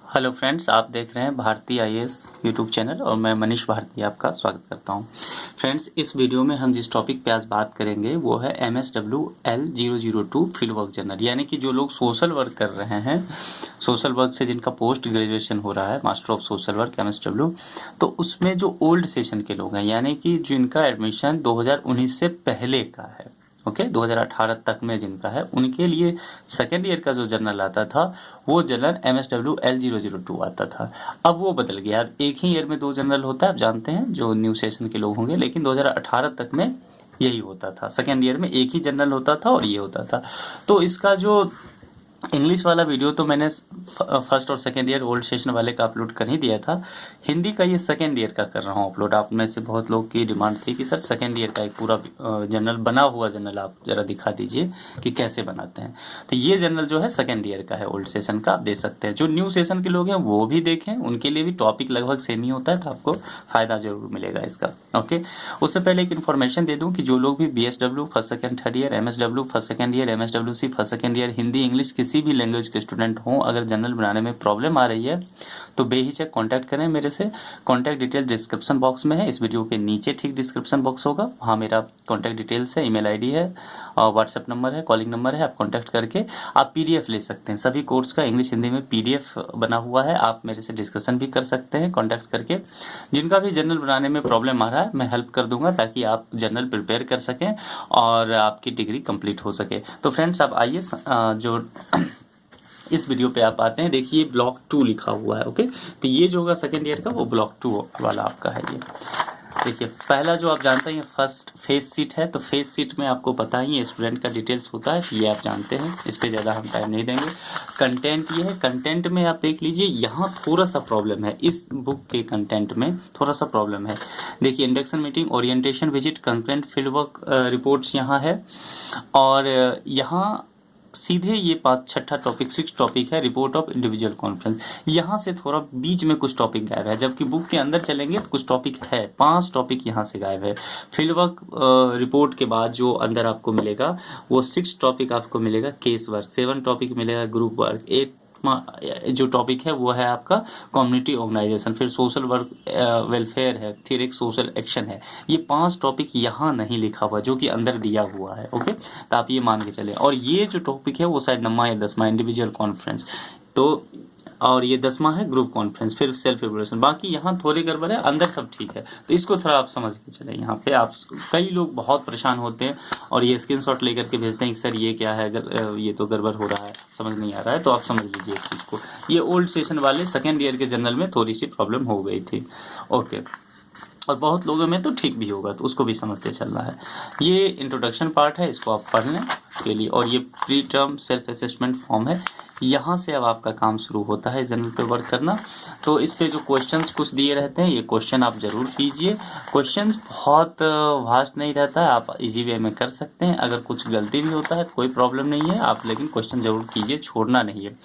Hello friends, आप देख रहे हैं भारती आईएएस यूट्यूब चैनल और मैं मनीष भारती आपका स्वागत करता हूं। फ्रेंड्स, इस वीडियो में हम जिस टॉपिक पे आज बात करेंगे वो है MSWL002 फील्ड वर्क जर्नल, यानी कि जो लोग सोशल वर्क कर रहे हैं, सोशल वर्क से जिनका पोस्ट ग्रेजुएशन हो रहा है, master of social work MSW, तो उसमें जो ओल्ड सेशन के लोग हैं, यानी कि जिनका एडमिशन 2019 से पहले का है, ओके 2018 तक में जिनका है, उनके लिए सेकेंड ईयर का जो जर्नल आता था वो जर्नल MSWL002 आता था। अब वो बदल गया, अब एक ही ईयर में दो जर्नल होता है, आप जानते हैं जो न्यू सेशन के लोग होंगे, लेकिन 2018 तक में यही होता था, सेकेंड ईयर में एक ही जर्नल होता था और ये होता था। तो इसका जो इंग्लिश वाला वीडियो तो मैंने फर्स्ट और सेकेंड ईयर ओल्ड सेशन वाले का अपलोड कर ही दिया था। हिंदी का ये सेकेंड ईयर का कर रहा हूँ अपलोड। आप में से बहुत लोग की डिमांड थी कि सर सेकेंड ईयर का एक पूरा जर्नल बना हुआ जर्नल आप ज़रा दिखा दीजिए कि कैसे बनाते हैं। तो ये जर्नल जो है सेकेंड ईयर का है, ओल्ड सेशन का, आप दे सकते हैं। जो न्यू सेशन के लोग हैं वो भी देखें, उनके लिए भी टॉपिक लगभग सेम ही होता है, तो आपको फ़ायदा जरूर मिलेगा इसका। ओके, उससे पहले एक इन्फॉर्मेशन दे दूँ कि जो लोग भी BSW first second third year, MSW first second year, MSWC first second year, Hindi English किसी भी लैंग्वेज के स्टूडेंट हों, अगर जर्नल बनाने में प्रॉब्लम आ रही है तो बेहिचक कांटेक्ट करें मेरे से। कांटेक्ट डिटेल डिस्क्रिप्शन बॉक्स में है, इस वीडियो के नीचे ठीक डिस्क्रिप्शन बॉक्स होगा, वहाँ मेरा कांटेक्ट डिटेल्स है, ईमेल आईडी है और व्हाट्सएप नंबर है, कॉलिंग नंबर है। आप कांटेक्ट करके आप PDF ले सकते हैं। सभी कोर्स का इंग्लिश हिंदी में PDF बना हुआ है, आप मेरे से डिस्कशन भी कर सकते हैं कांटेक्ट करके। जिनका भी जर्नल बनाने में प्रॉब्लम आ रहा है मैं हेल्प कर दूंगा, ताकि आप जर्नल प्रिपेयर कर सकें और आपकी डिग्री कंप्लीट हो सके। तो फ्रेंड्स, आप आइए जो इस वीडियो पे आप आते हैं, देखिए ब्लॉक 2 लिखा हुआ है। ओके, तो ये जो होगा सेकेंड ईयर का वो ब्लॉक 2 वाला आपका है। ये देखिए, पहला जो आप जानते हैं फर्स्ट फेस सीट है, तो फेस सीट में आपको पता ही है स्टूडेंट का डिटेल्स होता है, ये आप जानते हैं, इस पे ज़्यादा हम टाइम नहीं देंगे। कंटेंट ये है, कंटेंट में आप देख लीजिए, यहाँ थोड़ा सा प्रॉब्लम है, इस बुक के कंटेंट में थोड़ा सा प्रॉब्लम है। देखिए, induction meeting, orientation visit, concurrent field work reports यहाँ है, और यहाँ सीधे ये छठा टॉपिक 6 टॉपिक है, रिपोर्ट ऑफ इंडिविजुअल कॉन्फ्रेंस। यहाँ से थोड़ा बीच में कुछ टॉपिक गायब है, जबकि बुक के अंदर चलेंगे तो कुछ टॉपिक है, 5 टॉपिक यहाँ से गायब है। फील्ड वर्क रिपोर्ट के बाद जो अंदर आपको मिलेगा वो 6 टॉपिक आपको मिलेगा, केस वर्क 7 टॉपिक मिलेगा, ग्रुप वर्क 8 जो टॉपिक है वो है आपका कम्युनिटी ऑर्गेनाइजेशन, फिर सोशल वर्क वेलफेयर है, फिर एक सोशल एक्शन है। ये 5 टॉपिक यहाँ नहीं लिखा हुआ जो कि अंदर दिया हुआ है। ओके, तो आप ये मान के चलें। और ये जो टॉपिक है वो शायद 9वां या 10वां इंडिविजुअल कॉन्फ्रेंस, तो और ये 10वां है ग्रुप कॉन्फ्रेंस, फिर सेल्फ एवोल्यूशन। बाकी यहाँ थोड़ी गड़बड़ है, अंदर सब ठीक है, तो इसको थोड़ा आप समझ के चलें। यहाँ पे आप कई लोग बहुत परेशान होते हैं और ये स्क्रीनशॉट लेकर के भेजते हैं कि सर ये क्या है, ये तो गड़बड़ हो रहा है, समझ नहीं आ रहा है, तो आप समझ लीजिए इस चीज़ को। ये ओल्ड सेशन वाले सेकेंड ईयर के जर्नल में थोड़ी सी प्रॉब्लम हो गई थी। ओके, और बहुत लोगों में तो ठीक भी होगा, तो उसको भी समझते चलना है। ये इंट्रोडक्शन पार्ट है, इसको आप पढ़ लें के लिए। और ये pre term self assessment form है, यहाँ से अब आपका काम शुरू होता है जर्नल पे वर्क करना। तो इस पे जो क्वेश्चंस कुछ दिए रहते हैं, ये क्वेश्चन आप ज़रूर कीजिए। क्वेश्चंस बहुत वास्ट नहीं रहता है, आप इजी वे में कर सकते हैं। अगर कुछ गलती भी होता है कोई प्रॉब्लम नहीं है, आप लेकिन क्वेश्चन ज़रूर कीजिए, छोड़ना नहीं है।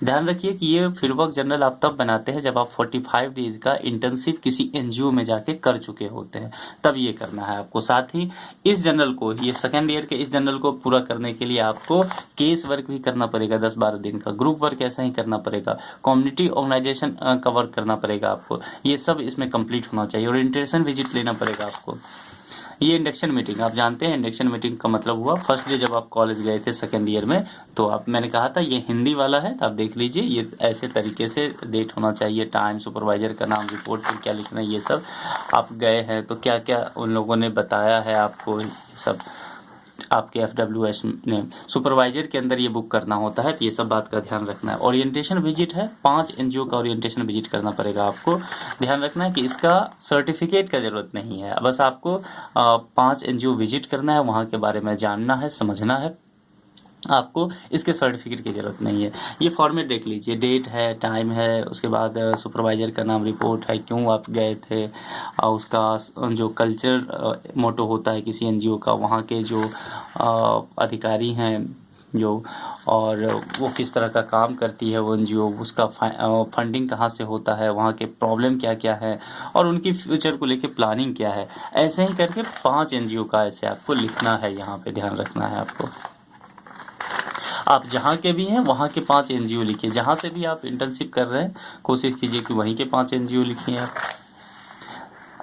ध्यान रखिए कि ये फील्ड वर्क जर्नल आप तब बनाते हैं जब आप 45 डेज का इंटर्नशिप किसी NGO में जाके कर चुके होते हैं, तब ये करना है आपको। साथ ही इस जर्नल को, ये सेकेंड ईयर के इस जर्नल को पूरा करने के लिए आपको केस वर्क भी करना पड़ेगा 10-12 दिन का, ग्रुप वर्क ऐसा ही करना पड़ेगा, कम्युनिटी ऑर्गेनाइजेशन का वर्क करना पड़ेगा आपको, ये सब इसमें कंप्लीट होना चाहिए। और इंटरेक्शन विजिट लेना पड़ेगा आपको। ये इंडक्शन मीटिंग, आप जानते हैं इंडक्शन मीटिंग का मतलब हुआ फर्स्ट डे जब आप कॉलेज गए थे सेकेंड ईयर में, तो आप, मैंने कहा था ये हिंदी वाला है, तो आप देख लीजिए, ये ऐसे तरीके से डेट होना चाहिए, टाइम, सुपरवाइजर का नाम, रिपोर्ट पर क्या लिखना है, ये सब आप गए हैं तो क्या क्या उन लोगों ने बताया है आपको, ये सब आपके FWS ने, सुपरवाइजर के अंदर ये बुक करना होता है, तो ये सब बात का ध्यान रखना है। ओरिएंटेशन विजिट है, 5 NGO का ओरिएंटेशन विजिट करना पड़ेगा आपको। ध्यान रखना है कि इसका सर्टिफिकेट का ज़रूरत नहीं है, बस आपको 5 NGO विजिट करना है, वहाँ के बारे में जानना है, समझना है, आपको इसके सर्टिफिकेट की ज़रूरत नहीं है। ये फॉर्मेट देख लीजिए, डेट है, टाइम है, उसके बाद सुपरवाइज़र का नाम, रिपोर्ट है, क्यों आप गए थे, और उसका जो कल्चर मोटो होता है किसी NGO का, वहाँ के जो अधिकारी हैं जो, और वो किस तरह का काम करती है वो NGO, उसका फंडिंग कहाँ से होता है, वहाँ के प्रॉब्लम क्या क्या है, और उनकी फ्यूचर को लेके प्लानिंग क्या है। ऐसे ही करके 5 NGO का ऐसे आपको लिखना है, यहाँ पे ध्यान रखना है आपको। आप जहाँ के भी हैं वहाँ के 5 एनजीओ लिखिए, जहाँ से भी आप इंटर्नशिप कर रहे हैं कोशिश कीजिए कि वहीं के 5 एनजीओ लिखिए आप।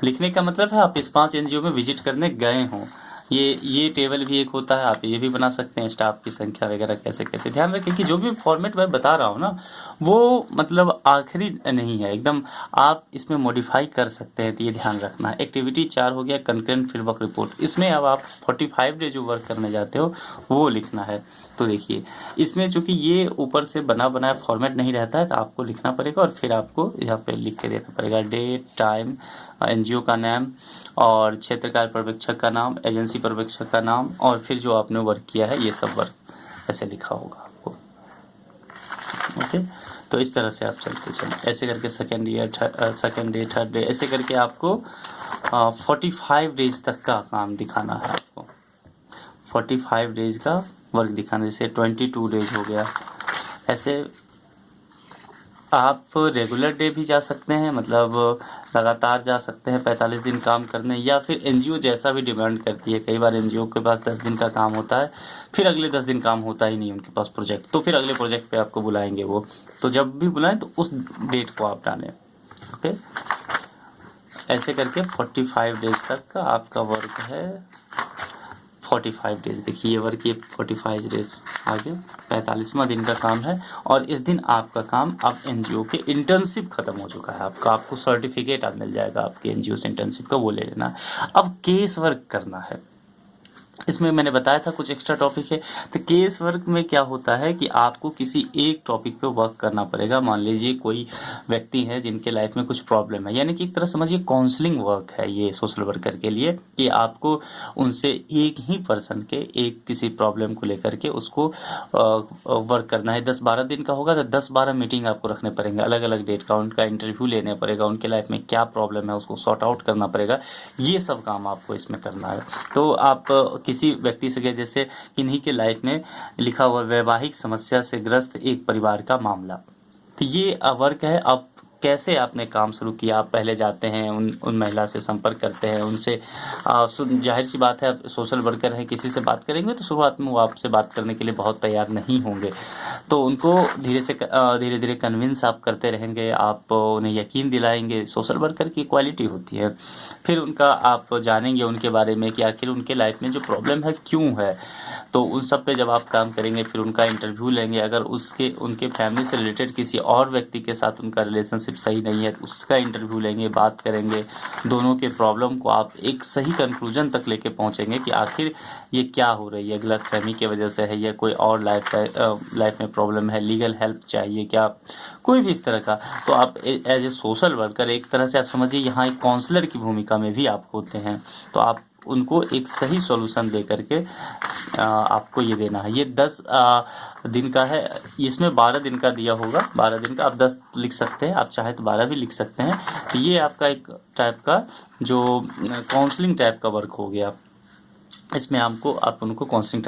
लिखने का मतलब है आप इस 5 एनजीओ में विजिट करने गए हों। ये टेबल भी एक होता है, आप ये भी बना सकते हैं, स्टाफ की संख्या वगैरह कैसे कैसे। ध्यान रखें कि जो भी फॉर्मेट मैं बता रहा हूँ ना वो मतलब आखिरी नहीं है एकदम, आप इसमें मॉडिफाई कर सकते हैं, तो ये ध्यान रखना है। एक्टिविटी 4 हो गया कंकरेंट फील्ड वर्क रिपोर्ट, इसमें अब आप 45 डे जो वर्क करने जाते हो वो लिखना है। तो देखिए इसमें चूंकि ये ऊपर से बना बनाया फॉर्मेट नहीं रहता है तो आपको लिखना पड़ेगा और फिर आपको यहाँ पे लिख के देना पड़ेगा डेट, टाइम, एनजीओ का नाम और क्षेत्रकार पर्यवेक्षक का नाम, एजेंसी पर्यवेक्षक का नाम और फिर जो आपने वर्क किया है ये सब वर्क ऐसे लिखा होगा आपको। ओके, तो इस तरह से आप चलते चलें ऐसे करके सेकेंड डे, थर्ड डे ऐसे करके आपको 45 डेज तक का काम दिखाना है आपको। 45 डेज का वर्क दिखाना, जैसे 22 डेज हो गया। ऐसे आप रेगुलर डे भी जा सकते हैं, मतलब लगातार जा सकते हैं 45 दिन काम करने, या फिर एनजीओ जैसा भी डिमांड करती है। कई बार एनजीओ के पास 10 दिन का काम होता है, फिर अगले 10 दिन काम होता ही नहीं उनके पास प्रोजेक्ट, तो फिर अगले प्रोजेक्ट पे आपको बुलाएंगे वो, तो जब भी बुलाएं तो उस डेट को आप डालें। ओके, ऐसे करके 45 डेज तक का आपका वर्क है। 45 डेज, देखिए ये वर्क, ये 45 डेज आगे 45वां दिन का काम है और इस दिन आपका काम, अब एनजीओ के इंटर्नशिप खत्म हो चुका है आपका, आपको सर्टिफिकेट आप मिल जाएगा आपके एनजीओ से इंटर्नशिप का, वो ले लेना। अब केस वर्क करना है, इसमें मैंने बताया था कुछ एक्स्ट्रा टॉपिक है। तो केस वर्क में क्या होता है कि आपको किसी एक टॉपिक पे वर्क करना पड़ेगा। मान लीजिए कोई व्यक्ति है जिनके लाइफ में कुछ प्रॉब्लम है, यानी कि एक तरह समझिए काउंसलिंग वर्क है ये सोशल वर्कर के लिए, कि आपको उनसे एक ही पर्सन के एक किसी प्रॉब्लम को लेकर के उसको वर्क करना है। 10-12 दिन का होगा तो 10-12 मीटिंग आपको रखने पड़ेंगे अलग अलग डेट का, उनका इंटरव्यू लेने पड़ेगा, उनके लाइफ में क्या प्रॉब्लम है उसको सॉर्ट आउट करना पड़ेगा, ये सब काम आपको इसमें करना है। तो आप किसी व्यक्ति से, जैसे किन्हीं के लाइफ में लिखा हुआ वैवाहिक समस्या से ग्रस्त एक परिवार का मामला, तो ये वर्क है। अब कैसे आपने काम शुरू किया, आप पहले जाते हैं उन महिला से संपर्क करते हैं, उनसे जाहिर सी बात है आप सोशल वर्कर हैं, किसी से बात करेंगे तो शुरुआत में वो आपसे बात करने के लिए बहुत तैयार नहीं होंगे, तो उनको धीरे धीरे कन्विंस आप करते रहेंगे, आप उन्हें यकीन दिलाएंगे। सोशल वर्कर की क्वालिटी होती है। फिर उनका आप जानेंगे उनके बारे में कि आखिर उनके लाइफ में जो प्रॉब्लम है क्यों है, तो उन सब पे जब आप काम करेंगे फिर उनका इंटरव्यू लेंगे। अगर उनके फैमिली से रिलेटेड किसी और व्यक्ति के साथ उनका रिलेशनशिप सही नहीं है तो उसका इंटरव्यू लेंगे, बात करेंगे, दोनों के प्रॉब्लम को आप एक सही कंक्लूजन तक लेके पहुंचेंगे कि आखिर ये क्या हो रही है, गलतफहमी की वजह से है या कोई और लाइफ में प्रॉब्लम है, लीगल हेल्प चाहिए क्या, कोई भी इस तरह का। तो आप एज ए सोशल वर्कर एक तरह से आप समझिए यहाँ एक काउंसलर की भूमिका में भी आप होते हैं, तो आप उनको एक सही सॉल्यूशन दे करके आपको ये देना है। ये 10 दिन का है, इसमें 12 दिन का दिया होगा, 12 दिन का, आप 10 लिख सकते हैं, आप चाहे तो 12 भी लिख सकते हैं। तो ये आपका एक टाइप का जो काउंसलिंग टाइप का वर्क हो गया, इसमें आप उनको काउंसलिंग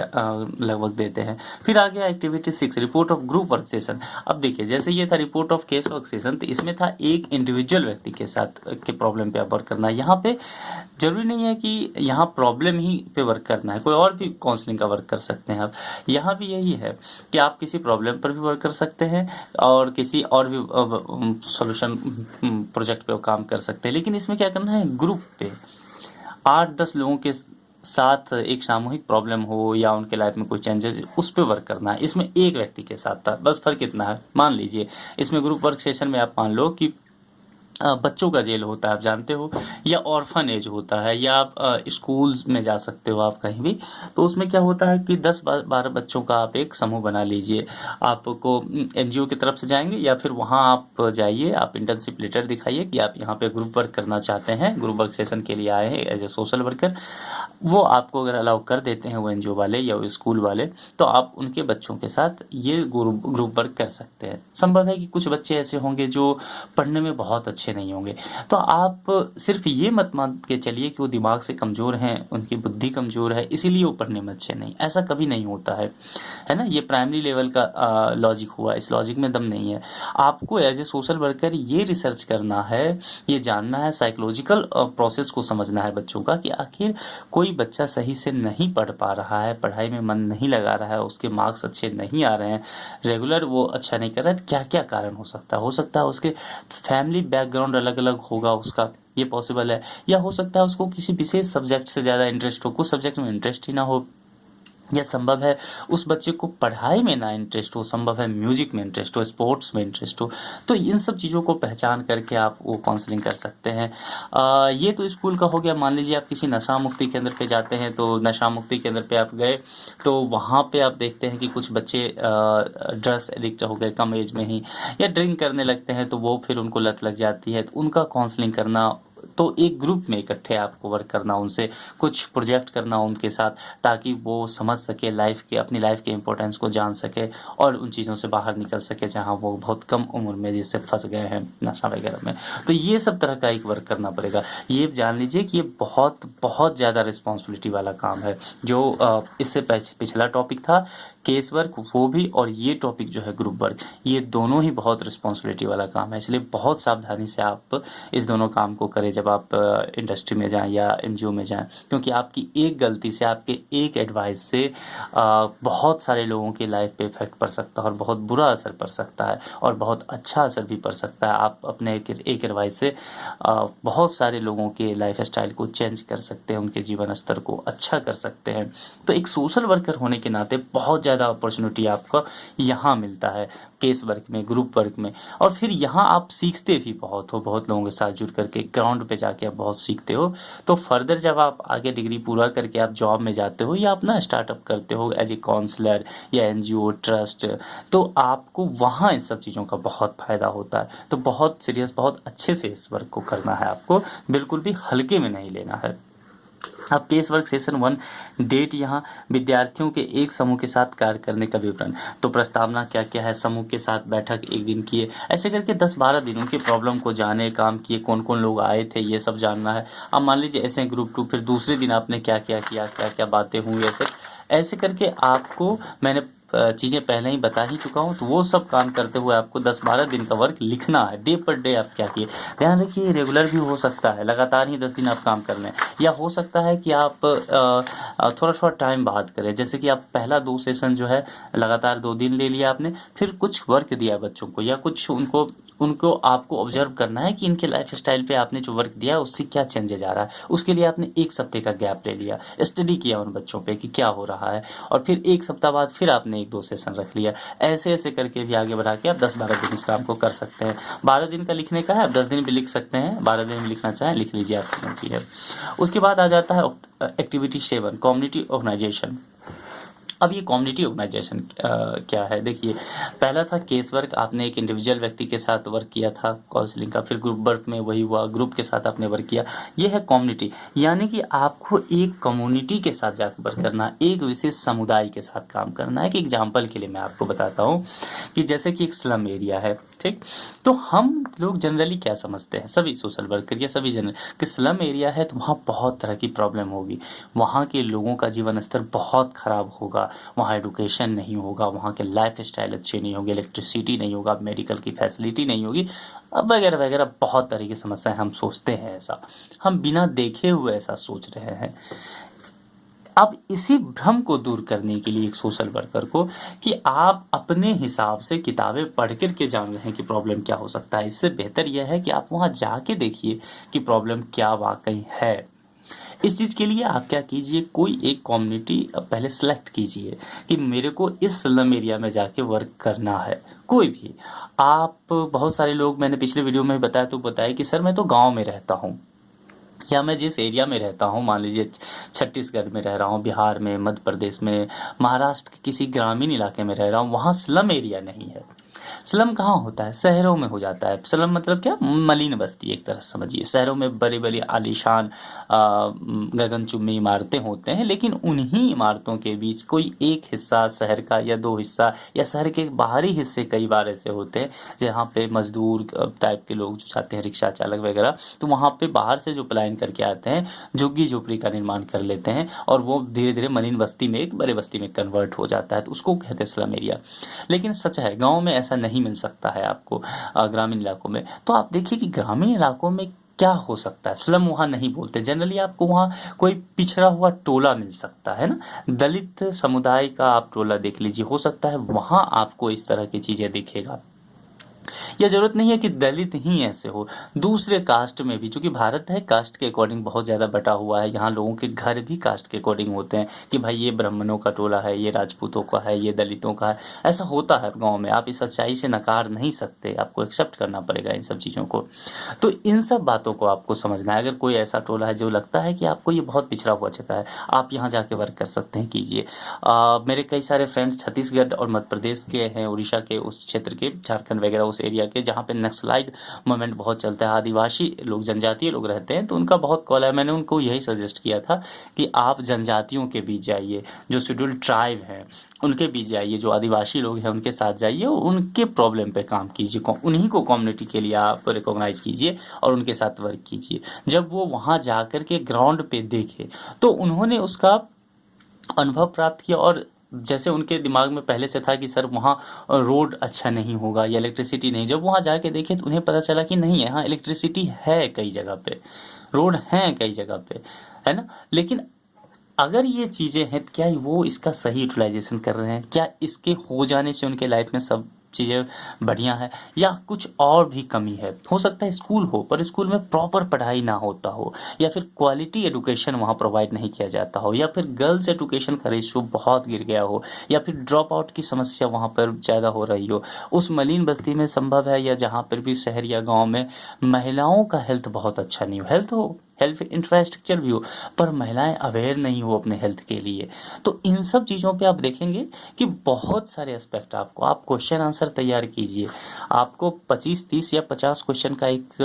लगभग देते हैं। फिर आ गया activity 6 report of group work session. अब देखिए जैसे ये था report of case work session, तो इसमें था एक इंडिविजुअल व्यक्ति के साथ के प्रॉब्लम पे आप वर्क करना है। यहाँ पे जरूरी नहीं है कि यहाँ प्रॉब्लम ही पे वर्क करना है, कोई और भी काउंसलिंग का वर्क कर सकते हैं आप। यहाँ भी यही है कि आप किसी प्रॉब्लम पर भी वर्क कर सकते हैं और किसी और भी सोल्यूशन प्रोजेक्ट पे काम कर सकते हैं, लेकिन इसमें क्या करना है, ग्रुप पे 8-10 लोगों के साथ एक सामूहिक प्रॉब्लम हो या उनके लाइफ में कोई चेंजेस उस पर वर्क करना है। इसमें एक व्यक्ति के साथ था, बस फर्क इतना है। मान लीजिए इसमें ग्रुप वर्क सेशन में आप मान लो कि बच्चों का जेल होता है, आप जानते हो, या ऑर्फन एज होता है, या आप स्कूल्स में जा सकते हो आप कहीं भी, तो उसमें क्या होता है कि 10-12 बच्चों का आप एक समूह बना लीजिए। आपको एनजीओ की तरफ से जाएंगे या फिर वहाँ आप जाइए, आप इंटर्नशिप लेटर दिखाइए कि आप यहाँ पे ग्रुप वर्क करना चाहते हैं, ग्रुप वर्क सेशन के लिए आए हैं एज ए सोशल वर्कर। वो आपको अगर अलाउ कर देते हैं वो एनजीओ वाले या वो स्कूल वाले, तो आप उनके बच्चों के साथ ये ग्रुप वर्क कर सकते हैं। संभव है कि कुछ बच्चे ऐसे होंगे जो पढ़ने में बहुत अच्छे अच्छे नहीं होंगे। तो आप सिर्फ ये मत मान के चलिए कि वो दिमाग से कमज़ोर हैं, उनकी बुद्धि कमज़ोर है इसीलिए वो पढ़ने में अच्छे नहीं, ऐसा कभी नहीं होता है ना। ये प्राइमरी लेवल का लॉजिक हुआ, इस लॉजिक में दम नहीं है। आपको एज ए सोशल वर्कर ये रिसर्च करना है, ये जानना है, साइकोलॉजिकल प्रोसेस को समझना है बच्चों का कि आखिर कोई बच्चा सही से नहीं पढ़ पा रहा है, पढ़ाई में मन नहीं लगा रहा है, उसके मार्क्स अच्छे नहीं आ रहे हैं, रेगुलर वो अच्छा नहीं कर रहा है, क्या क्या कारण हो सकता है उसके फैमिली बैकग्राउंड अलग अलग होगा उसका, ये पॉसिबल है। या हो सकता है उसको किसी विशेष सब्जेक्ट से ज़्यादा इंटरेस्ट हो, कुछ सब्जेक्ट में इंटरेस्ट ही ना हो, या संभव है उस बच्चे को पढ़ाई में ना इंटरेस्ट हो, संभव है म्यूजिक में इंटरेस्ट हो, स्पोर्ट्स में इंटरेस्ट हो। तो इन सब चीज़ों को पहचान करके आप वो काउंसलिंग कर सकते हैं। ये तो स्कूल का हो गया। मान लीजिए आप किसी नशा मुक्ति केंद्र पे जाते हैं, तो नशा मुक्ति केंद्र पे आप गए तो वहाँ पे आप देखते हैं कि कुछ बच्चे ड्रग्स एडिक्ट हो गए कम एज में ही, या ड्रिंक करने लगते हैं तो वो फिर उनको लत लग जाती है, तो उनका काउंसलिंग करना, तो एक ग्रुप में इकट्ठे आपको वर्क करना, उनसे कुछ प्रोजेक्ट करना उनके साथ, ताकि वो समझ सके लाइफ के, अपनी लाइफ के इम्पोर्टेंस को जान सके और उन चीज़ों से बाहर निकल सके जहाँ वो बहुत कम उम्र में जिससे फंस गए हैं नशा वगैरह में। तो ये सब तरह का एक वर्क करना पड़ेगा। ये जान लीजिए कि ये बहुत बहुत ज़्यादा रिस्पॉन्सिबिलिटी वाला काम है। जो इससे पिछला टॉपिक था केस वर्क, वो भी, और ये टॉपिक जो है ग्रुप वर्क, ये दोनों ही बहुत रिस्पॉन्सिबिलिटी वाला काम है। इसलिए बहुत सावधानी से आप इस दोनों काम को करें जब आप इंडस्ट्री में जाएं या एनजीओ में जाएं, क्योंकि आपकी एक गलती से, आपके एक एडवाइस से बहुत सारे लोगों की लाइफ पे इफेक्ट पड़ सकता है और बहुत बुरा असर पड़ सकता है और बहुत अच्छा असर भी पड़ सकता है। आप अपने एक एडवाइस से बहुत सारे लोगों के लाइफ स्टाइल को चेंज कर सकते हैं, उनके जीवन स्तर को अच्छा कर सकते हैं। तो एक सोशल वर्कर होने के नाते बहुत ज़्यादा अपॉर्चुनिटी आपको यहाँ मिलता है केस वर्क में, ग्रुप वर्क में। और फिर यहाँ आप सीखते भी बहुत हो, बहुत लोगों के साथ जुड़ करके ग्राउंड पे जाके आप बहुत सीखते हो। तो फर्दर जब आप आगे डिग्री पूरा करके आप जॉब में जाते हो या अपना स्टार्टअप करते हो एज ए काउंसलर या एनजीओ ट्रस्ट, तो आपको वहाँ इन सब चीज़ों का बहुत फ़ायदा होता है। तो बहुत सीरियस, बहुत अच्छे से इस वर्क को करना है आपको, बिल्कुल भी हल्के में नहीं लेना है। अब केस वर्क सेशन 1 डेट, यहाँ विद्यार्थियों के एक समूह के साथ कार्य करने का विवरण। तो प्रस्तावना क्या क्या है, समूह के साथ बैठक एक दिन किए, ऐसे करके 10-12 दिन उनके प्रॉब्लम को जाने, काम किए, कौन कौन लोग आए थे ये सब जानना है। अब मान लीजिए ऐसे ग्रुप 2, फिर दूसरे दिन आपने क्या क्या किया, क्या क्या बातें हुई, ऐसे करके आपको मैंने चीज़ें पहले ही बता ही चुका हूँ। तो वो सब काम करते हुए आपको 10-12 दिन का वर्क लिखना है, डे पर डे आप क्या किए। ध्यान रखिए रेगुलर भी हो सकता है, लगातार ही 10 दिन आप काम कर लें, या हो सकता है कि आप थोड़ा थोड़ा टाइम बाद करें। जैसे कि आप पहला 2 सेशन जो है लगातार 2 दिन ले लिया आपने, फिर कुछ वर्क दिया बच्चों को, या कुछ उनको आपको ऑब्जर्व करना है कि इनके लाइफ स्टाइल पे आपने जो वर्क दिया है उससे क्या चेंजेज आ रहा है। उसके लिए आपने 1 सप्ताह का गैप ले लिया, स्टडी किया उन बच्चों पे कि क्या हो रहा है, और फिर 1 सप्ताह बाद फिर आपने 1-2 सेशन रख लिया। ऐसे ऐसे करके भी आगे बढ़ा के आप 10-12 दिन इस काम को कर सकते हैं। 12 दिन का लिखने का है, आप 10 दिन भी लिख सकते हैं, 12 दिन में लिखना चाहें लिख लीजिए, आपकी मर्जी है। उसके बाद आ जाता है एक्टिविटी 7, कम्युनिटी ऑर्गेनाइजेशन। अब ये कम्युनिटी ऑर्गेनाइजेशन क्या है, देखिए पहला था केस वर्क, आपने एक इंडिविजुअल व्यक्ति के साथ वर्क किया था काउंसलिंग का, फिर ग्रुप वर्क में वही हुआ, ग्रुप के साथ आपने वर्क किया। ये है कम्युनिटी, यानी कि आपको एक कम्युनिटी के साथ जाकर वर्क करना, एक विशेष समुदाय के साथ काम करना है। कि एग्जाम्पल के लिए मैं आपको बताता हूँ कि जैसे कि एक स्लम एरिया है, ठीक, तो हम लोग जनरली क्या समझते हैं, सभी सोशल वर्कर या सभी जनरल, कि स्लम एरिया है तो वहाँ बहुत तरह की प्रॉब्लम होगी, वहाँ के लोगों का जीवन स्तर बहुत ख़राब होगा, वहाँ एडुकेशन नहीं होगा, वहाँ के लाइफ स्टाइल अच्छे नहीं होंगे, इलेक्ट्रिसिटी नहीं होगा, मेडिकल की फैसिलिटी नहीं होगी, अब वगैरह वगैरह बहुत तरह की समस्याएं हम सोचते हैं। ऐसा हम बिना देखे हुए ऐसा सोच रहे हैं। अब इसी भ्रम को दूर करने के लिए एक सोशल वर्कर को, कि आप अपने हिसाब से किताबें पढ़ कर के जान रहे हैं कि प्रॉब्लम क्या हो सकता है, इससे बेहतर यह है कि आप वहाँ जाके देखिए कि प्रॉब्लम क्या वाकई है। इस चीज़ के लिए आप क्या कीजिए, कोई एक कम्युनिटी पहले सेलेक्ट कीजिए कि मेरे को इस स्लम एरिया में जाके वर्क करना है। कोई भी, आप बहुत सारे लोग, मैंने पिछले वीडियो में बताया तो बताया कि सर मैं तो गांव में रहता हूँ, या मैं जिस एरिया में रहता हूँ, मान लीजिए छत्तीसगढ़ में रह रहा हूँ, बिहार में, मध्य प्रदेश में, महाराष्ट्र के किसी ग्रामीण इलाके में रह रहा हूँ, वहाँ स्लम एरिया नहीं है। स्लम कहाँ होता है? शहरों में हो जाता है। स्लम मतलब क्या? मलिन बस्ती एक तरह से समझिए। शहरों में बड़ी बड़ी आलीशान गगनचुम्बी इमारतें होते हैं, लेकिन उन्हीं इमारतों के बीच कोई एक हिस्सा शहर का या दो हिस्सा या शहर के बाहरी हिस्से कई बार ऐसे होते हैं जहाँ पे मजदूर टाइप के लोग जो जाते हैं, रिक्शा चालक वगैरह, तो वहाँ पे बाहर से जो पलायन करके आते हैं झुग्गी झोपड़ी का निर्माण कर लेते हैं और वो धीरे धीरे मलिन बस्ती में एक बड़े बस्ती में कन्वर्ट हो जाता है, तो उसको कहते हैं स्लम एरिया। लेकिन सच है गाँव में ऐसा नहीं मिल सकता है आपको, ग्रामीण इलाकों में। तो आप देखिए कि ग्रामीण इलाकों में क्या हो सकता है। स्लम वहाँ नहीं बोलते, जनरली आपको वहाँ कोई पिछड़ा हुआ टोला मिल सकता है ना, दलित समुदाय का आप टोला देख लीजिए, हो सकता है वहाँ आपको इस तरह की चीज़ें दिखेगा। यह जरूरत नहीं है कि दलित ही ऐसे हो, दूसरे कास्ट में भी, चूंकि भारत है कास्ट के अकॉर्डिंग बहुत ज़्यादा बटा हुआ है, यहाँ लोगों के घर भी कास्ट के अकॉर्डिंग होते हैं कि भाई ये ब्राह्मणों का टोला है, ये राजपूतों का है, ये दलितों का है। ऐसा होता है गाँव में, आप इस सच्चाई से नकार नहीं सकते, आपको एक्सेप्ट करना पड़ेगा इन सब चीज़ों को। तो इन सब बातों को आपको समझना है। अगर कोई ऐसा टोला है जो लगता है कि आपको ये बहुत पिछड़ा हुआ जगह है, आप यहाँ जाके वर्क कर सकते हैं, कीजिए। मेरे कई सारे फ्रेंड्स छत्तीसगढ़ और मध्य प्रदेश के हैं, उड़ीसा के उस क्षेत्र के, झारखंड वगैरह उस एरिया के, जहाँ पे नक्सलाइट मूवमेंट बहुत चलता है, आदिवासी लोग, जनजातीय लोग रहते हैं, तो उनका बहुत कॉल है। मैंने उनको यही सजेस्ट किया था कि आप जनजातियों के बीच जाइए, जो शेड्यूल्ड ट्राइब हैं उनके बीच जाइए, जो आदिवासी लोग हैं उनके साथ जाइए, उनके प्रॉब्लम पे काम कीजिए, उन्हीं को कम्युनिटी के लिए आप रिकॉग्नाइज कीजिए और उनके साथ वर्क कीजिए। जब वो वहाँ जा कर के ग्राउंड पे देखे तो उन्होंने उसका अनुभव प्राप्त किया, और जैसे उनके दिमाग में पहले से था कि सर वहाँ रोड अच्छा नहीं होगा या इलेक्ट्रिसिटी नहीं, जब वहाँ जाके देखे तो उन्हें पता चला कि नहीं, यहाँ इलेक्ट्रिसिटी है कई जगह पे, रोड हैं कई जगह पे, है ना। लेकिन अगर ये चीज़ें हैं तो क्या वो इसका सही यूटिलाइजेशन कर रहे हैं? क्या इसके हो जाने से उनके लाइफ में सब चीज़ें बढ़िया है, या कुछ और भी कमी है? हो सकता है स्कूल हो पर स्कूल में प्रॉपर पढ़ाई ना होता हो, या फिर क्वालिटी एजुकेशन वहाँ प्रोवाइड नहीं किया जाता हो, या फिर गर्ल्स एजुकेशन का रेशियो बहुत गिर गया हो, या फिर ड्रॉप आउट की समस्या वहाँ पर ज़्यादा हो रही हो। उस मलिन बस्ती में संभव है, या जहाँ पर भी शहर या गाँव में महिलाओं का हेल्थ बहुत अच्छा नहीं हो, हेल्थ इंफ्रास्ट्रक्चर भी हो, पर महिलाएं अवेयर नहीं हो अपने हेल्थ के लिए। तो इन सब चीज़ों पे आप देखेंगे कि बहुत सारे एस्पेक्ट आपको, आप क्वेश्चन आंसर तैयार कीजिए, आपको 25-30 या 50 क्वेश्चन का एक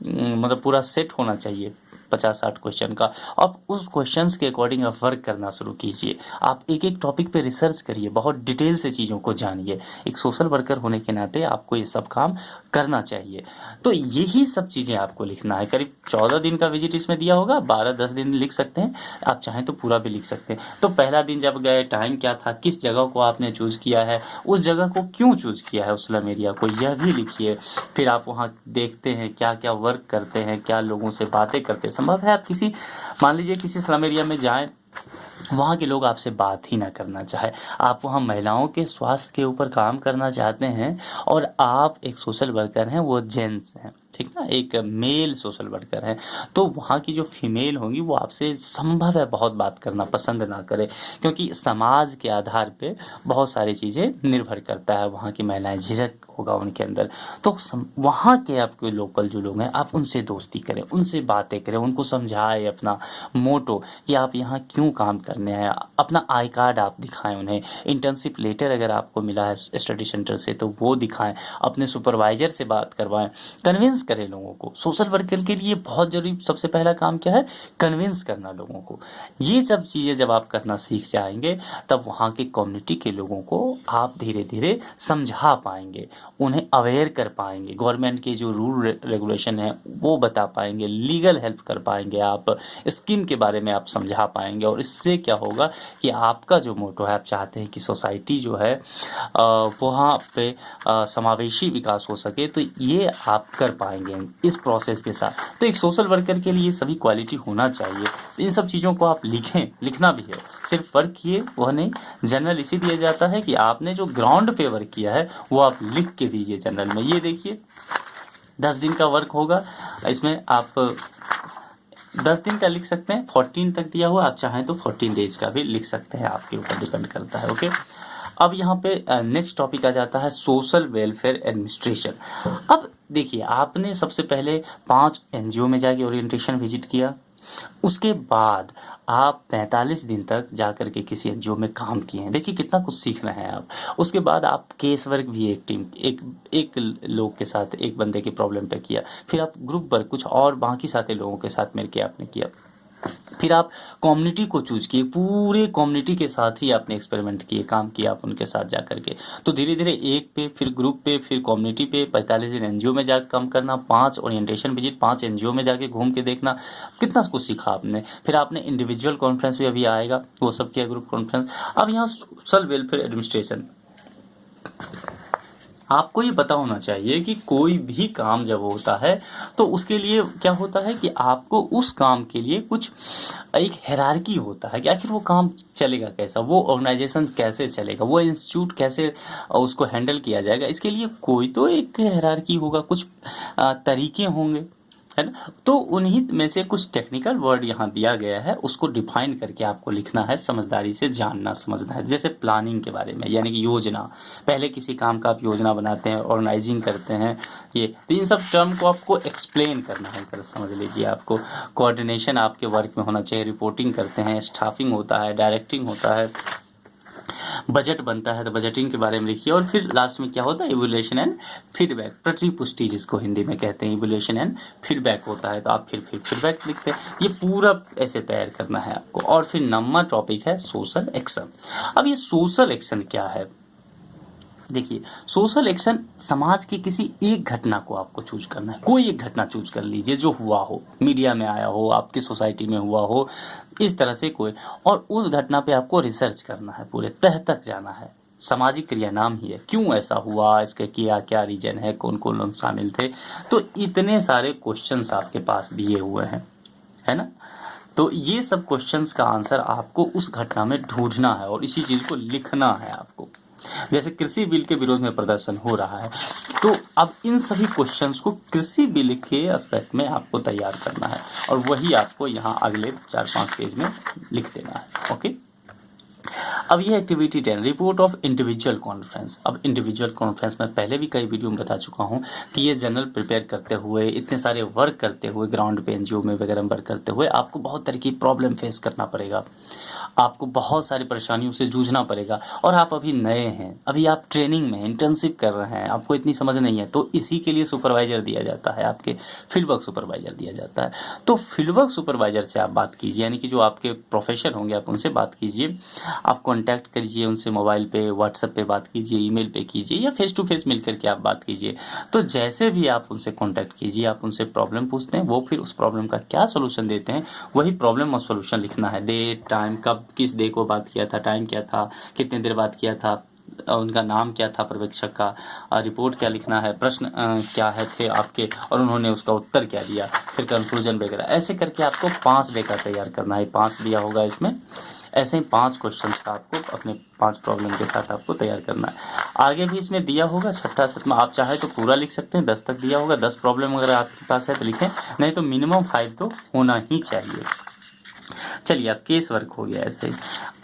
मतलब पूरा सेट होना चाहिए, 50-60 क्वेश्चन का। आप उस क्वेश्चंस के अकॉर्डिंग आप वर्क करना शुरू कीजिए, आप एक एक टॉपिक पे रिसर्च करिए, बहुत डिटेल से चीज़ों को जानिए। एक सोशल वर्कर होने के नाते आपको ये सब काम करना चाहिए। तो यही सब चीज़ें आपको लिखना है। करीब 14 दिन का विजिट इसमें दिया होगा, 12-10 दिन लिख सकते हैं, आप चाहें तो पूरा भी लिख सकते हैं। तो पहला दिन जब गए, टाइम क्या था, किस जगह को आपने चूज़ किया है, उस जगह को क्यों चूज़ किया है, उस स्लम एरिया को, यह भी लिखिए। फिर आप वहाँ देखते हैं क्या क्या वर्क करते हैं, क्या लोगों से बातें करते हैं। संभव है आप किसी, मान लीजिए किसी स्लम एरिया में जाएं, वहाँ के लोग आपसे बात ही ना करना चाहे, आप वहाँ महिलाओं के स्वास्थ्य के ऊपर काम करना चाहते हैं और आप एक सोशल वर्कर हैं, वो जेंट्स हैं, ठीक ना, एक मेल सोशल वर्कर है, तो वहाँ की जो फीमेल होंगी वो आपसे संभव है बहुत बात करना पसंद ना करे, क्योंकि समाज के आधार पे बहुत सारी चीज़ें निर्भर करता है। वहाँ की महिलाएं, झिझक होगा उनके अंदर, तो वहाँ के आपके लोकल जो लोग हैं आप उनसे दोस्ती करें, उनसे बातें करें, उनको समझाएं अपना मोटो कि आप यहाँ क्यों काम करने आए, अपना आई कार्ड आप दिखाएं उन्हें, इंटर्नशिप लेटर अगर आपको मिला है स्टडी सेंटर से तो वो दिखाएं, अपने सुपरवाइजर से बात करवाएं, कन्विंस करें लोगों को। सोशल वर्कर के लिए बहुत जरूरी सबसे पहला काम क्या है, कन्विंस करना लोगों को। ये सब चीज़ें जब आप करना सीख जाएंगे तब वहाँ के कम्युनिटी के लोगों को आप धीरे धीरे समझा पाएंगे, उन्हें अवेयर कर पाएंगे, गवर्नमेंट के जो रूल रेगुलेशन है वो बता पाएंगे, लीगल हेल्प कर पाएंगे, आप स्कीम के बारे में आप समझा पाएंगे। और इससे क्या होगा कि आपका जो मोटो है, आप चाहते हैं कि सोसाइटी जो है वहाँ पे समावेशी विकास हो सके, तो ये आप कर पाएंगे इस प्रोसेस के साथ। तो एक सोशल वर्कर के लिए सभी क्वालिटी होना चाहिए। तो इन सब चीज़ों को आप लिखें, लिखना भी है, सिर्फ वर्क किए वह नहीं, जनरल इसी दिया जाता है कि आपने जो ग्राउंड पे वर्क किया है वो आप लिख के दीजिए जनरल में। ये देखिए 10 दिन का वर्क होगा, इसमें आप 10 दिन का लिख सकते हैं, 14 तक दिया हुआ, आप चाहें तो 14 डेज का भी लिख सकते हैं, आपके ऊपर डिपेंड करता है। ओके, अब यहाँ पे नेक्स्ट टॉपिक आ जाता है सोशल वेलफेयर एडमिनिस्ट्रेशन। अब देखिए, आपने सबसे पहले 5 NGO में जाके ओरिएंटेशन विजिट किया, उसके बाद आप 45 दिन तक जाकर के किसी एनजीओ में काम किए हैं, देखिए कितना कुछ सीख रहे हैं आप। उसके बाद आप केस वर्क भी एक टीम एक लोग के साथ, एक बंदे की प्रॉब्लम पे किया, फिर आप ग्रुप वर्क कुछ और बाकी साथी लोगों के साथ मिलकर आपने किया, फिर आप कम्युनिटी को चूज किए, पूरे कम्युनिटी के साथ ही आपने एक्सपेरिमेंट किए, काम किया आप उनके साथ जा कर के। तो धीरे धीरे एक पे, फिर ग्रुप पे, फिर कम्युनिटी पे, 45 दिन एनजीओ में जाकर काम करना, 5 ओरिएंटेशन विजिट, 5 एनजीओ में जाके घूम के देखना, कितना कुछ सीखा आपने। फिर आपने इंडिविजुअल कॉन्फ्रेंस भी अभी आएगा वो सब किया, ग्रुप कॉन्फ्रेंस। अब यहाँ सोशल वेलफेयर एडमिनिस्ट्रेशन, आपको ये पता होना चाहिए कि कोई भी काम जब होता है तो उसके लिए क्या होता है कि आपको उस काम के लिए कुछ एक हायरार्की होता है कि आखिर वो काम चलेगा कैसा, वो ऑर्गेनाइजेशन कैसे चलेगा, वो इंस्टीट्यूट कैसे उसको हैंडल किया जाएगा। इसके लिए कोई तो एक हायरार्की होगा, कुछ तरीके होंगे, है ना। तो उन्हीं में से कुछ टेक्निकल वर्ड यहाँ दिया गया है, उसको डिफाइन करके आपको लिखना है, समझदारी से जानना समझना है। जैसे प्लानिंग के बारे में, यानी कि योजना, पहले किसी काम का आप योजना बनाते हैं, ऑर्गेनाइजिंग करते हैं, ये तो इन सब टर्म को आपको एक्सप्लेन करना है, कर समझ लीजिए। आपको कोऑर्डिनेशन आपके वर्क में होना चाहिए, रिपोर्टिंग करते हैं, स्टाफिंग होता है, डायरेक्टिंग होता है, बजट बनता है तो बजटिंग के बारे में लिखिए। और फिर लास्ट में क्या होता है, इवैल्यूएशन एंड फीडबैक, प्रतिपुष्टि जिसको हिंदी में कहते हैं, इवैल्यूएशन एंड फीडबैक होता है, तो आप फिर फीडबैक लिखते हैं। ये पूरा ऐसे तैयार करना है आपको। और फिर नंबर टॉपिक है सोशल एक्शन। अब ये सोशल एक्शन क्या है, देखिए सोशल एक्शन समाज की किसी एक घटना को आपको चूज करना है। कोई एक घटना चूज कर लीजिए जो हुआ हो, मीडिया में आया हो, आपकी सोसाइटी में हुआ हो, इस तरह से कोई, और उस घटना पे आपको रिसर्च करना है, पूरे तह तक जाना है। सामाजिक क्रिया नाम ही है, क्यों ऐसा हुआ, इसके क्या क्या रीजन है, कौन कौन लोग शामिल थे। तो इतने सारे क्वेश्चंस आपके पास दिए हुए हैं, है ना। तो ये सब क्वेश्चंस का आंसर आपको उस घटना में ढूंढना है और इसी चीज़ को लिखना है आपको। जैसे कृषि बिल के विरोध में प्रदर्शन हो रहा है, तो अब इन सभी क्वेश्चंस को कृषि बिल के एस्पेक्ट में आपको तैयार करना है और वही आपको यहाँ अगले 4-5 पेज में लिख देना है। ओके। अब ये activity 10, report of individual conference. अब इंडिविजुअल कॉन्फ्रेंस में पहले भी कई वीडियो में बता चुका हूँ कि ये जनरल प्रिपेयर करते हुए, इतने सारे वर्क करते हुए, ग्राउंड पे एनजीओ में वगैरह वर्क करते हुए आपको बहुत तरह की प्रॉब्लम फेस करना पड़ेगा, आपको बहुत सारी परेशानियों से जूझना पड़ेगा। और आप अभी नए हैं, अभी आप ट्रेनिंग में, इंटर्नशिप कर रहे हैं, आपको इतनी समझ नहीं है, तो इसी के लिए सुपरवाइजर दिया जाता है, आपके फील्ड वर्क सुपरवाइजर दिया जाता है। तो फील्ड वर्क सुपरवाइजर से आप बात कीजिए, यानी कि जो आपके प्रोफेसर होंगे आप उनसे बात कीजिए, आप कांटेक्ट करिए उनसे, मोबाइल पे, व्हाट्सएप पे बात कीजिए, ईमेल पे कीजिए, या फेस टू फेस मिल करके आप बात कीजिए। तो जैसे भी आप उनसे कांटेक्ट कीजिए, आप उनसे प्रॉब्लम पूछते हैं, वो फिर उस प्रॉब्लम का क्या सोल्यूशन देते हैं, वही प्रॉब्लम और सोल्यूशन लिखना है। डेट, टाइम, कब किस डे को बात किया था, टाइम क्या था, कितने देर बात किया था, उनका नाम क्या था पर्यवेक्षक का, रिपोर्ट क्या लिखना है, प्रश्न क्या है थे आपके और उन्होंने उसका उत्तर क्या दिया, फिर कंक्लूजन वगैरह। ऐसे करके आपको 5 डे का तैयार करना है, 5 दिया होगा इसमें। ऐसे ही 5 क्वेश्चंस का आपको अपने 5 प्रॉब्लम के साथ आपको तैयार करना है। आगे भी इसमें दिया होगा 6ठा 7वां, आप चाहे तो पूरा लिख सकते हैं, 10 तक दिया होगा। 10 प्रॉब्लम अगर आपके पास है तो लिखें, नहीं तो मिनिमम 5 तो होना ही चाहिए। चलिए अब केस वर्क हो गया ऐसे।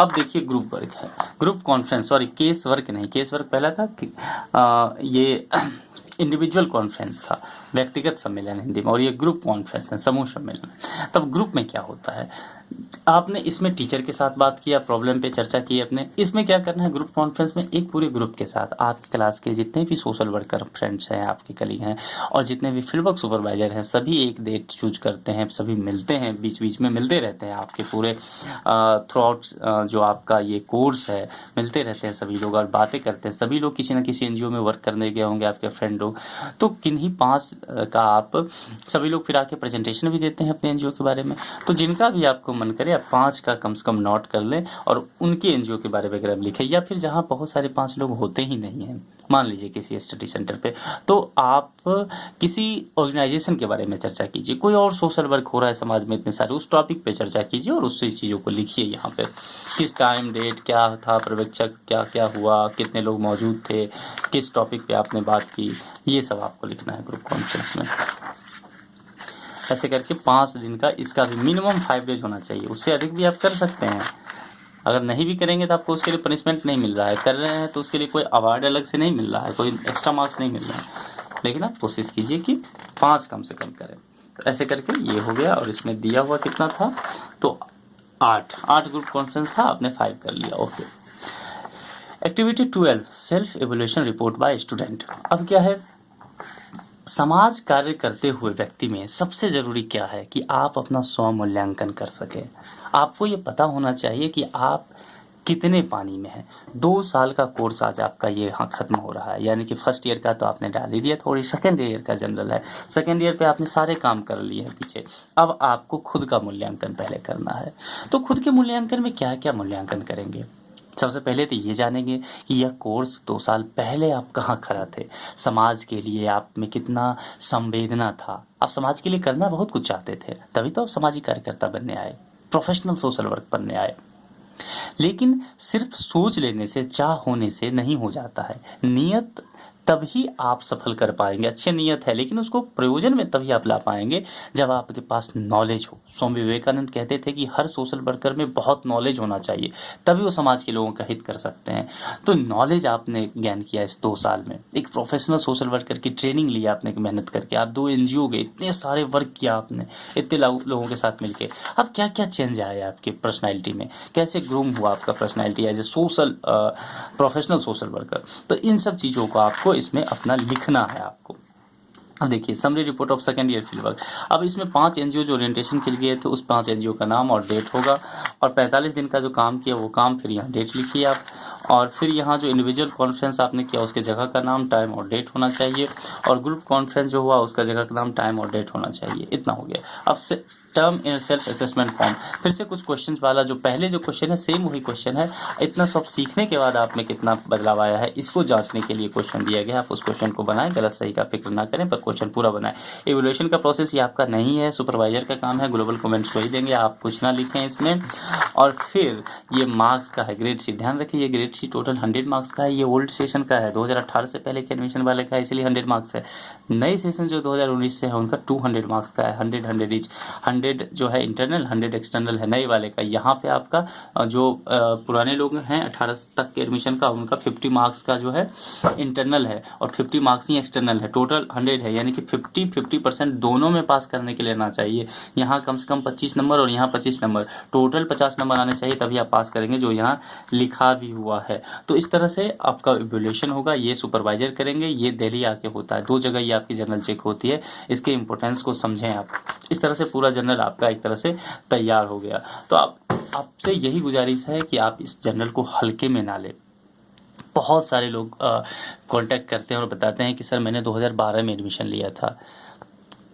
अब देखिए ग्रुप वर्क है, group conference, sorry case work नहीं, केस वर्क पहला था, ये इंडिविजुअल कॉन्फ्रेंस था, व्यक्तिगत सम्मेलन हिंदी में, और ये ग्रुप कॉन्फ्रेंस है, समूह सम्मेलन। तब ग्रुप में क्या होता है, आपने इसमें टीचर के साथ बात किया, प्रॉब्लम पे चर्चा की अपने। इसमें क्या करना है, ग्रुप कॉन्फ्रेंस में एक पूरे ग्रुप के साथ आपकी क्लास के जितने भी सोशल वर्कर फ्रेंड्स हैं, आपके कलीग हैं, और जितने भी फील्ड वर्क सुपरवाइजर हैं, सभी एक डेट चूज करते हैं, सभी मिलते हैं, बीच बीच में मिलते रहते हैं, आपके पूरे थ्रू आउट जो आपका ये कोर्स है मिलते रहते हैं सभी लोग और बातें करते हैं। सभी लोग किसी न किसी एनजीओ में वर्क करने गए होंगे, आपके फ्रेंड लोग। तो किन्हीं 5 का आप सभी लोग फिर आके प्रेजेंटेशन भी देते हैं अपने एनजीओ के बारे में। तो जिनका भी आपको मन करे आप 5 का कम से कम नोट कर लें और उनके एनजीओ के बारे वगैरह में लिखें। या फिर जहाँ बहुत सारे 5 लोग होते ही नहीं हैं, मान लीजिए किसी स्टडी सेंटर पे, तो आप किसी ऑर्गेनाइजेशन के बारे में चर्चा कीजिए। कोई और सोशल वर्क हो रहा है समाज में इतने सारे, उस टॉपिक पे चर्चा कीजिए और उससे चीज़ों को लिखिए। यहाँ पे किस टाइम, डेट क्या था, पर्यवेक्षक क्या क्या हुआ, कितने लोग मौजूद थे, किस टॉपिक पे आपने बात की, ये सब आपको लिखना है ग्रुप कॉन्फ्रेंस में। ऐसे करके 5 दिन का, इसका भी मिनिमम 5 डेज होना चाहिए, उससे अधिक भी आप कर सकते हैं। अगर नहीं भी करेंगे तो आपको उसके लिए पनिशमेंट नहीं मिल रहा है, कर रहे हैं तो उसके लिए कोई अवार्ड अलग से नहीं मिल रहा है, कोई एक्स्ट्रा मार्क्स नहीं मिल रहा है, लेकिन आप कोशिश कीजिए कि 5 कम से कम करें। ऐसे करके ये हो गया, और इसमें दिया हुआ कितना था, तो 8 ग्रुप कॉन्फ्रेंस था, आपने 5 कर लिया। Okay. Activity 12 self evolution report by student. अब क्या है, समाज कार्य करते हुए व्यक्ति में सबसे ज़रूरी क्या है कि आप अपना स्व मूल्यांकन कर सकें। आपको ये पता होना चाहिए कि आप कितने पानी में हैं। 2 साल का कोर्स आज आपका ये यहाँ ख़त्म हो रहा है, यानी कि फर्स्ट ईयर का तो आपने डाल ही दिया, थोड़ी सेकेंड ईयर का जनरल है। सेकेंड ईयर पे आपने सारे काम कर लिए हैं पीछे, अब आपको खुद का मूल्यांकन पहले करना है। तो खुद के मूल्यांकन में क्या क्या मूल्यांकन करेंगे, सबसे पहले तो ये जानेंगे कि यह कोर्स 2 साल पहले आप कहाँ खड़ा थे, समाज के लिए आप में कितना संवेदना था, आप समाज के लिए करना बहुत कुछ चाहते थे, तभी तो आप सामाजिक कार्यकर्ता बनने आए, प्रोफेशनल सोशल वर्क बनने आए। लेकिन सिर्फ सोच लेने से, चाह होने से नहीं हो जाता है, नियत तभी आप सफल कर पाएंगे। अच्छी नियत है लेकिन उसको प्रयोजन में तभी आप ला पाएंगे जब आपके पास नॉलेज हो। स्वामी विवेकानंद कहते थे कि हर सोशल वर्कर में बहुत नॉलेज होना चाहिए, तभी वो समाज के लोगों का हित कर सकते हैं। तो नॉलेज आपने ज्ञान किया इस 2 साल में, एक प्रोफेशनल सोशल वर्कर की ट्रेनिंग ली आपने मेहनत करके, आप 2 NGO गए, इतने सारे वर्क किया आपने इतने लोगों के साथ मिलकर। अब क्या क्या चेंज आया आपकी पर्सनैलिटी में, कैसे ग्रूम हुआ आपका personality as a social professional social worker. तो इन सब चीज़ों को आपको इसमें अपना लिखना है आपको। अब देखिए, summary report of second year field work. अब इसमें 5 NGO जो ओरिएंटेशन के लिए गए थे, उस 5 NGO का नाम और डेट होगा, और 45 दिन का जो काम किया वो काम, फिर यहाँ डेट लिखिए आप, और फिर यहाँ जो इंडिविजुअल कॉन्फ्रेंस आपने किया उसके जगह का नाम, टाइम और डेट होना चाहिए, और ग्रुप कॉन्फ्रेंस जो हुआ उसका जगह का नाम, टाइम और डेट होना चाहिए। इतना हो गया। अब से term in self assessment form, फिर से कुछ क्वेश्चन वाला, जो पहले जो क्वेश्चन है सेम वही क्वेश्चन है, इतना सब सीखने के बाद आप में कितना बदलाव आया है इसको जांचने के लिए क्वेश्चन दिया गया। आप उस क्वेश्चन को बनाएं, गलत सही का फिक्र ना करें, पर क्वेश्चन पूरा बनाएं। इवोल्यूशन का प्रोसेस ये आपका नहीं है, सुपरवाइजर का काम है, ग्लोबल कमेंट्स वही देंगे, आप कुछ ना लिखें इसमें। और फिर ये मार्क्स का है, ग्रेड शीट, ध्यान रखिए ये ग्रेड शीट टोटल 100 मार्क्स का है। ये ओल्ड सेशन का है, 2018 से पहले के एडमिशन वाले का है, इसलिए 100 मार्क्स है। नए सेशन जो 2019 से है उनका 200 मार्क्स का है, 100 ईच, 100 जो है इंटरनल, 100 एक्सटर्नल है नए वाले का। यहाँ पे आपका जो पुराने लोग हैं 18 तक के एडमिशन का, उनका 50 मार्क्स का जो है इंटरनल है और 50 मार्क्स ही एक्सटर्नल है, टोटल 100 है, यानी कि 50% दोनों में पास करने के लिए आना चाहिए। यहाँ कम से कम 25 नंबर और यहाँ 25 नंबर, टोटल 50 नंबर आने चाहिए, तभी आप पास करेंगे, जो यहाँ लिखा भी हुआ है। तो इस तरह से आपका इवैल्यूएशन होगा, ये सुपरवाइजर करेंगे, ये दिल्ली आके होता है, 2 जगह ये आपकी जनरल चेक होती है, इसके इंपॉर्टेंस को समझें आप। इस तरह से पूरा जनरल आपका एक तरह से तैयार हो गया। तो आपसे यही गुजारिश है कि आप इस जनरल को हल्के में ना लें। बहुत सारे लोग कांटेक्ट करते हैं और बताते हैं कि सर मैंने 2012 में एडमिशन लिया था,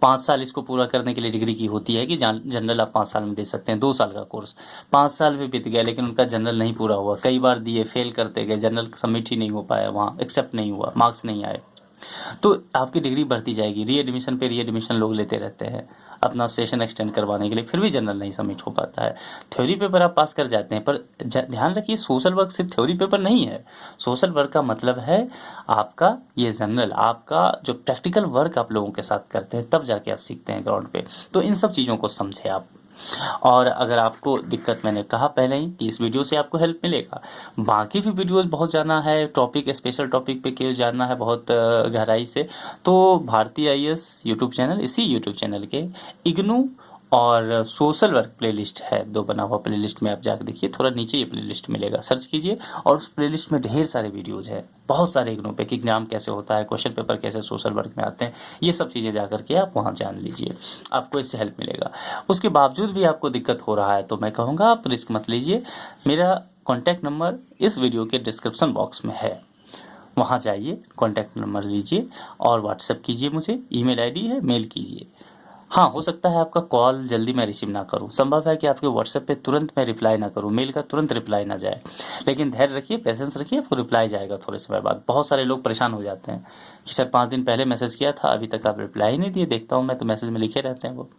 5 साल इसको पूरा करने के लिए डिग्री की होती है कि जनरल आप 5 साल में दे सकते हैं, 2 साल का कोर्स, 5 साल भी बीत गया लेकिन उनका जनरल नहीं पूरा हुआ, कई बार दिए, फेल करते गए, जनरल सबमिट ही नहीं हो पाया, वहाँ एक्सेप्ट नहीं हुआ, मार्क्स नहीं आए। तो आपकी डिग्री बढ़ती जाएगी, री एडमिशन लोग लेते रहते हैं अपना सेशन एक्सटेंड करवाने के लिए, फिर भी जनरल नहीं सबमिट हो पाता है। थ्योरी पेपर आप पास कर जाते हैं, पर ध्यान रखिए सोशल वर्क सिर्फ थ्योरी पेपर नहीं है। सोशल वर्क का मतलब है आपका ये जनरल, आपका जो प्रैक्टिकल वर्क आप लोगों के साथ करते हैं, तब जाके आप सीखते हैं ग्राउंड पे। तो इन सब चीज़ों को समझे आप। और अगर आपको दिक्कत, मैंने कहा पहले ही कि इस वीडियो से आपको हेल्प मिलेगा, बाकी भी वीडियोस बहुत जानना है, टॉपिक स्पेशल टॉपिक पे क्यों जानना है बहुत गहराई से, तो भारतीय IAS यूट्यूब चैनल, इसी यूट्यूब चैनल के इग्नू और सोशल वर्क प्लेलिस्ट है, 2 बना हुआ प्लेलिस्ट में आप जाकर देखिए, थोड़ा नीचे ये प्लेलिस्ट मिलेगा, सर्च कीजिए, और उस प्लेलिस्ट में ढेर सारे वीडियोज़ है, बहुत सारे इग्नू पे कि एग्जाम कैसे होता है, क्वेश्चन पेपर कैसे सोशल वर्क में आते हैं, ये सब चीज़ें जा करके आप वहाँ जान लीजिए, आपको इससे हेल्प मिलेगा। उसके बावजूद भी आपको दिक्कत हो रहा है तो मैं कहूँगा आप रिस्क मत लीजिए, मेरा कॉन्टैक्ट नंबर इस वीडियो के डिस्क्रिप्शन बॉक्स में है, वहाँ जाइए, कॉन्टैक्ट नंबर लीजिए और व्हाट्सएप कीजिए, मुझे ईमेल ID है, मेल कीजिए। हाँ, हो सकता है आपका कॉल जल्दी मैं रिसीव ना करूं, संभव है कि आपके व्हाट्सएप पे तुरंत मैं रिप्लाई ना करूं, मेल का तुरंत रिप्लाई ना जाए, लेकिन धैर्य रखिए, पेशेंस रखिए, आपको रिप्लाई जाएगा थोड़े समय बाद। बहुत सारे लोग परेशान हो जाते हैं कि सर 5 दिन पहले मैसेज किया था, अभी तक आप रिप्लाई ही नहीं दिए, देखता हूँ मैं तो मैसेज में लिखे रहते हैं वो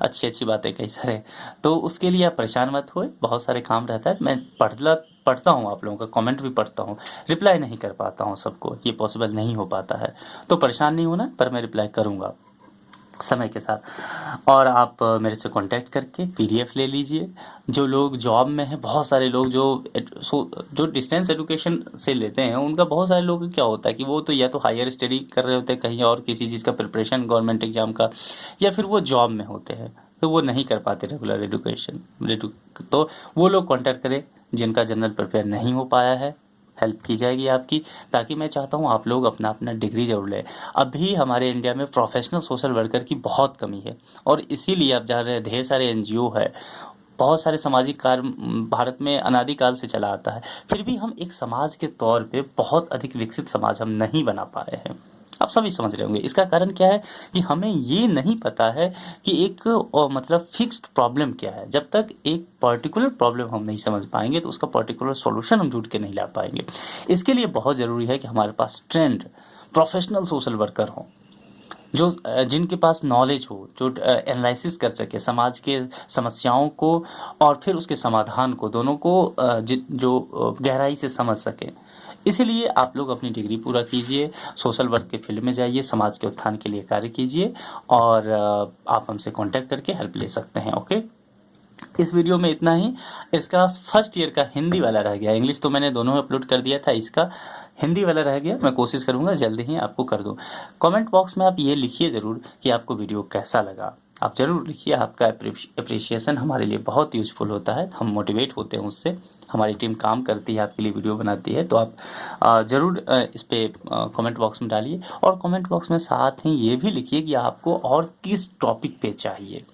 अच्छी बातें कई सारे। तो उसके लिए आप परेशान मत होए, बहुत सारे काम रहता है, मैं पढ़ता हूँ, आप लोगों का कमेंट भी पढ़ता हूँ, रिप्लाई नहीं कर पाता हूँ सबको, ये पॉसिबल नहीं हो पाता है, तो परेशान नहीं होना, पर मैं रिप्लाई करूँगा। समय के साथ। और आप मेरे से कांटेक्ट करके पीडीएफ ले लीजिए। जो लोग जॉब में हैं, बहुत सारे लोग जो डिस्टेंस एजुकेशन से लेते हैं, उनका बहुत सारे लोग क्या होता है कि वो तो या तो हायर स्टडी कर रहे होते हैं कहीं और किसी चीज़ का प्रिपरेशन गवर्नमेंट एग्जाम का, या फिर वो जॉब में होते हैं तो वो नहीं कर पाते रेगुलर एजुकेशन। तो वो लोग कांटेक्ट करें जिनका जनरल प्रिपेयर नहीं हो पाया है, हेल्प की जाएगी आपकी। ताकि मैं चाहता हूँ आप लोग अपना अपना डिग्री जरूर लें। अभी हमारे इंडिया में प्रोफेशनल सोशल वर्कर की बहुत कमी है, और इसीलिए आप जान रहे हैं ढेर सारे एनजीओ है, बहुत सारे सामाजिक कार्य भारत में अनादिकाल से चला आता है, फिर भी हम एक समाज के तौर पे बहुत अधिक विकसित समाज हम नहीं बना पाए हैं। आप सभी समझ रहे होंगे इसका कारण क्या है कि हमें ये नहीं पता है कि एक मतलब फिक्स्ड प्रॉब्लम क्या है। जब तक एक पर्टिकुलर प्रॉब्लम हम नहीं समझ पाएंगे तो उसका पर्टिकुलर सॉल्यूशन हम ढूंढ के नहीं ला पाएंगे। इसके लिए बहुत ज़रूरी है कि हमारे पास ट्रेंड प्रोफेशनल सोशल वर्कर हों, जो जिनके पास नॉलेज हो, जो एनालिसिस कर सके समाज के समस्याओं को और फिर उसके समाधान को, दोनों को जो गहराई से समझ सके। इसीलिए आप लोग अपनी डिग्री पूरा कीजिए, सोशल वर्क के फील्ड में जाइए, समाज के उत्थान के लिए कार्य कीजिए, और आप हमसे कांटेक्ट करके हेल्प ले सकते हैं। ओके, इस वीडियो में इतना ही। इसका फर्स्ट ईयर का हिंदी वाला रह गया, इंग्लिश तो मैंने दोनों में अपलोड कर दिया था, इसका हिंदी वाला रह गया। मैं कोशिश करूँगा जल्दी ही आपको कर दूँ। कमेंट बॉक्स में आप ये लिखिए ज़रूर कि आपको वीडियो कैसा लगा। आप ज़रूर लिखिए, आपका अप्रिशिएशन हमारे लिए बहुत यूज़फुल होता है, हम मोटिवेट होते हैं उससे। हमारी टीम काम करती है, आपके लिए वीडियो बनाती है, तो आप ज़रूर इस पर कमेंट बॉक्स में डालिए। और कमेंट बॉक्स में साथ ही ये भी लिखिए कि आपको और किस टॉपिक पे चाहिए,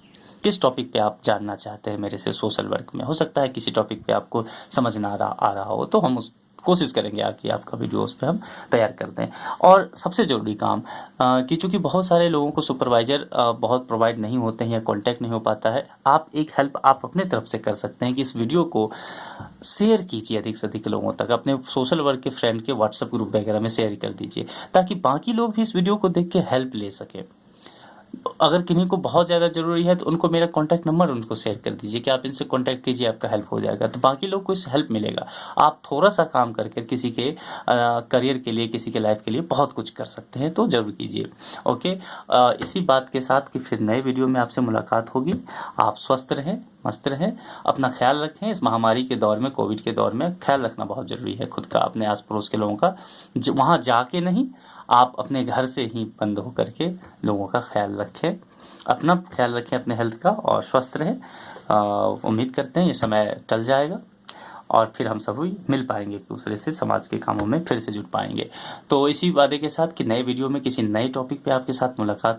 किस टॉपिक पे आप जानना चाहते हैं मेरे से सोशल वर्क में। हो सकता है किसी टॉपिक पे आपको समझ ना आ रहा हो, तो हम उस कोशिश करेंगे कि आपका वीडियो उस पर हम तैयार कर दें। और सबसे ज़रूरी काम कि चूँकि बहुत सारे लोगों को सुपरवाइज़र बहुत प्रोवाइड नहीं होते हैं या कांटेक्ट नहीं हो पाता है, आप एक हेल्प आप अपने तरफ से कर सकते हैं कि इस वीडियो को शेयर कीजिए अधिक से अधिक लोगों तक। अपने सोशल वर्क के फ्रेंड के व्हाट्सएप ग्रुप वगैरह में शेयर कर दीजिए, ताकि बाकी लोग भी इस वीडियो को देख के हेल्प ले सकें। अगर किन्हीं को बहुत ज़्यादा ज़रूरी है तो उनको मेरा कॉन्टैक्ट नंबर उनको शेयर कर दीजिए कि आप इनसे कॉन्टैक्ट कीजिए, आपका हेल्प हो जाएगा, तो बाकी लोग को इससे हेल्प मिलेगा। आप थोड़ा सा काम करके किसी के करियर के लिए, किसी के लाइफ के लिए बहुत कुछ कर सकते हैं, तो ज़रूर कीजिए। ओके, इसी बात के साथ कि फिर नए वीडियो में आपसे मुलाकात होगी। आप स्वस्थ रहें, मस्त रहें, अपना ख्याल रखें। इस महामारी के दौर में, कोविड के दौर में ख्याल रखना बहुत ज़रूरी है खुद का, अपने आस पड़ोस के लोगों का। वहाँ जाके नहीं, आप अपने घर से ही बंद होकर के लोगों का ख्याल रखें, अपना ख्याल रखें, अपने हेल्थ का, और स्वस्थ रहें। उम्मीद करते हैं ये समय टल जाएगा और फिर हम सभी मिल पाएंगे एक दूसरे से, समाज के कामों में फिर से जुट पाएंगे। तो इसी वादे के साथ कि नए वीडियो में किसी नए टॉपिक पे आपके साथ मुलाकात